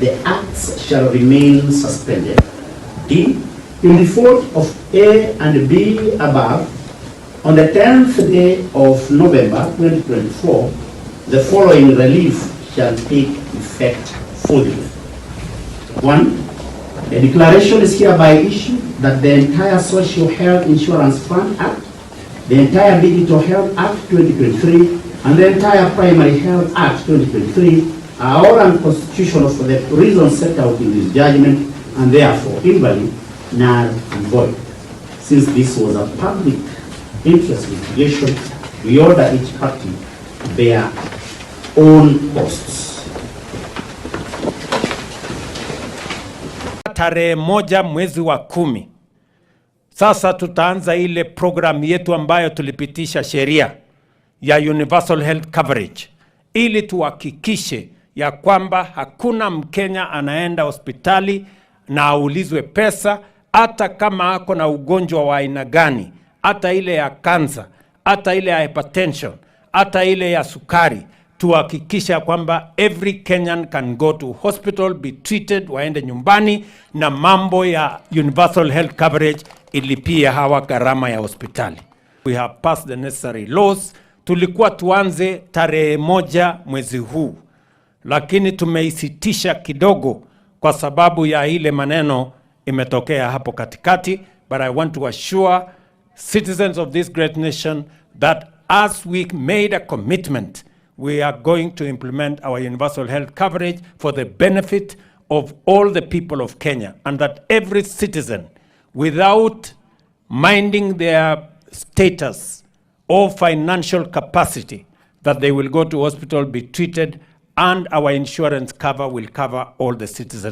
the acts shall remain suspended. D. In default of A and B above, on the 10th day of November 2024, the following relief shall take effect fully. 1. A declaration is hereby issued that the entire Social Health Insurance Fund Act, the entire Digital Health Act 2023, and the entire Primary Health Act 2023 are all unconstitutional for the reasons set out in this judgment, and therefore invalid, null, and void. Since this was a public interest litigation, we order each party to bear own costs. Tarehe 1 mwezi wa 10. Sasa tutaanza ile program yetu ambayo tulipitisha sheria ya Universal Health Coverage, ili tuhakikishe ya kwamba hakuna Mkenya anaenda hospitali na aulizwe pesa, hata kama ako na ugonjwa wa aina gani, hata ile ya kansa, hata ile ya hypertension, hata ile ya sukari. Tuhakikisha kwamba every Kenyan can go to hospital, be treated, waende nyumbani, na mambo ya Universal Health Coverage ilipia hawa gharama ya hospitali. We have passed the necessary laws. Tulikuwa tuanze tarehe 1 mwezi huu, lakini tumeisitisha kidogo kwa sababu ya ile maneno imetokea hapo katikati. But I want to assure citizens of this great nation that as we made a commitment, we are going to implement our universal health coverage for the benefit of all the people of Kenya, and that every citizen, without minding their status or financial capacity, that they will go to hospital, be treated, and our insurance cover will cover all the citizens.